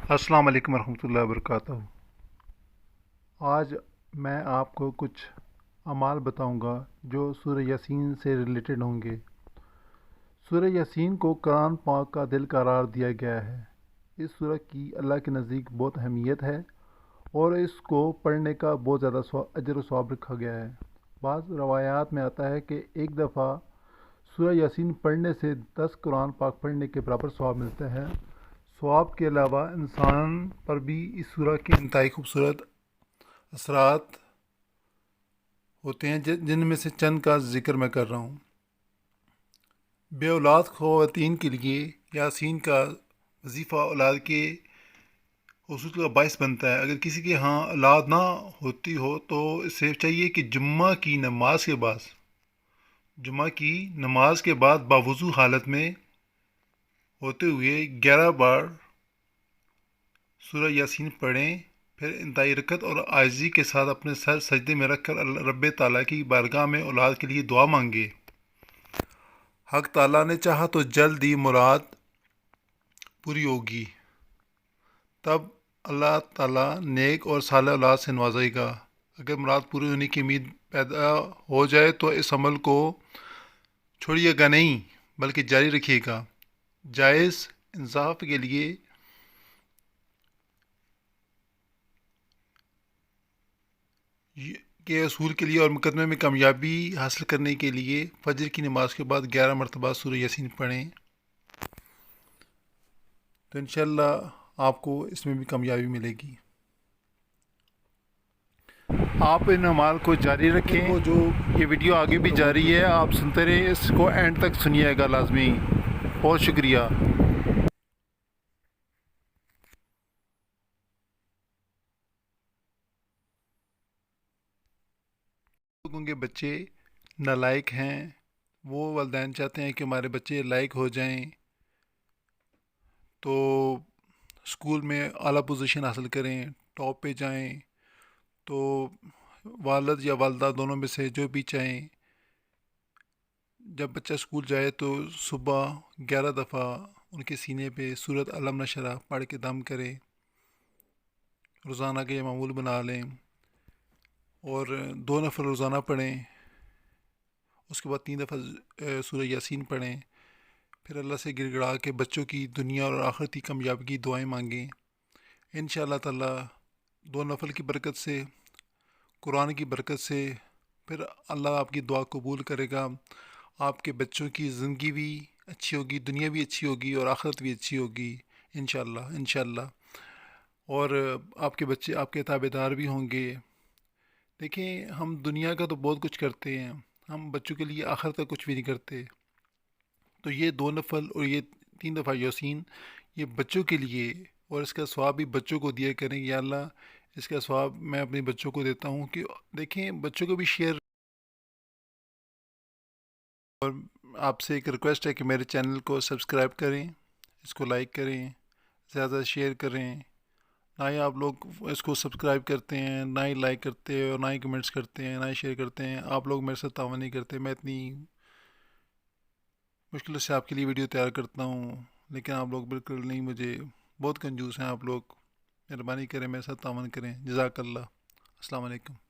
السلام علیکم ورحمۃ اللہ وبرکاتہ۔ آج میں آپ کو کچھ اعمال بتاؤں گا جو سورہ یاسین سے ریلیٹڈ ہوں گے۔ سورہ یاسین کو قرآن پاک کا دل قرار دیا گیا ہے۔ اس سورہ کی اللہ کے نزدیک بہت اہمیت ہے اور اس کو پڑھنے کا بہت زیادہ اجر و ثواب رکھا گیا ہے۔ بعض روایات میں آتا ہے کہ ایک دفعہ سورہ یاسین پڑھنے سے 10 قرآن پاک پڑھنے کے برابر ثواب ملتا ہے۔ ثواب کے علاوہ انسان پر بھی اس سورہ کے انتہائی خوبصورت اثرات ہوتے ہیں، جن میں سے چند کا ذکر میں کر رہا ہوں۔ بے اولاد خواتین کے لیے یاسین کا وظیفہ اولاد کے حصول کا باعث بنتا ہے۔ اگر کسی کے ہاں اولاد نہ ہوتی ہو تو اسے چاہیے کہ جمعہ کی نماز کے بعد باوضو حالت میں ہوتے ہوئے 11 بار سورہ یاسین پڑھیں، پھر انتہائی رکعت اور عاجزی کے ساتھ اپنے سر سجدے میں رکھ کر رب تعالیٰ کی بارگاہ میں اولاد کے لیے دعا مانگے۔ حق تعالیٰ نے چاہا تو جلد ہی مراد پوری ہوگی، تب اللہ تعالیٰ نیک اور صالح اولاد سے نوازے گا۔ اگر مراد پوری ہونے کی امید پیدا ہو جائے تو اس عمل کو چھوڑیے گا نہیں بلکہ جاری رکھیے گا۔ جائز انصاف کے لیے کے اصول کے لیے اور مقدمے میں کامیابی حاصل کرنے کے لیے فجر کی نماز کے بعد 11 مرتبہ سورہ یاسین پڑھیں، تو انشاءاللہ آپ کو اس میں بھی کامیابی ملے گی۔ آپ ان اعمال کو جاری رکھیں، جو یہ ویڈیو آگے بھی جاری ہے، آپ سنتے رہیں، اس کو اینڈ تک سنیے گا لازمی۔ بہت شکریہ۔ لوگوں کے بچے نالائق ہیں، وہ والدین چاہتے ہیں کہ ہمارے بچے لائق ہو جائیں تو اسکول میں اعلیٰ پوزیشن حاصل کریں، ٹاپ پہ جائیں، تو والد یا والدہ دونوں میں سے جو بھی چاہیں، جب بچہ اسکول جائے تو صبح 11 دفعہ ان کے سینے پہ سورۃ علم نشرہ پڑھ کے دم کرے، روزانہ کے یہ معمول بنا لیں، اور 2 نفل روزانہ پڑھیں، اس کے بعد 3 دفعہ سورہ یاسین پڑھیں، پھر اللہ سے گر گڑا کے بچوں کی دنیا اور آخرتی کامیابی کی دعائیں مانگیں۔ انشاءاللہ تعالیٰ 2 نفل کی برکت سے، قرآن کی برکت سے، پھر اللہ آپ کی دعا قبول کرے گا۔ آپ کے بچوں کی زندگی بھی اچھی ہوگی، دنیا بھی اچھی ہوگی اور آخرت بھی اچھی ہوگی انشاءاللہ۔ اور آپ کے بچے آپ کے تابع دار بھی ہوں گے۔ دیکھیں، ہم دنیا کا تو بہت کچھ کرتے ہیں، ہم بچوں کے لیے آخرت کا کچھ بھی نہیں کرتے، تو یہ 2 نفل اور یہ 3 دفعہ یاسین یہ بچوں کے لیے، اور اس کا ثواب بھی بچوں کو دیا کریں۔ یا اللہ، اس کا ثواب میں اپنے بچوں کو دیتا ہوں کہ دیکھیں بچوں کو بھی شیئر۔ اور آپ سے ایک ریکویسٹ ہے کہ میرے چینل کو سبسکرائب کریں، اس کو لائک کریں، زیادہ شیئر کریں۔ نہ ہی آپ لوگ اس کو سبسکرائب کرتے ہیں، نہ ہی لائک کرتے ہیں، اور نہ ہی کمنٹس کرتے ہیں، نہ ہی شیئر کرتے ہیں۔ آپ لوگ میرے ساتھ تعاون نہیں کرتے۔ میں اتنی مشکل سے آپ کے لیے ویڈیو تیار کرتا ہوں، لیکن آپ لوگ بالکل نہیں، مجھے بہت کنجوس ہیں آپ لوگ۔ مہربانی کریں، میرے ساتھ تعاون کریں۔ جزاک اللہ۔ السلام علیکم۔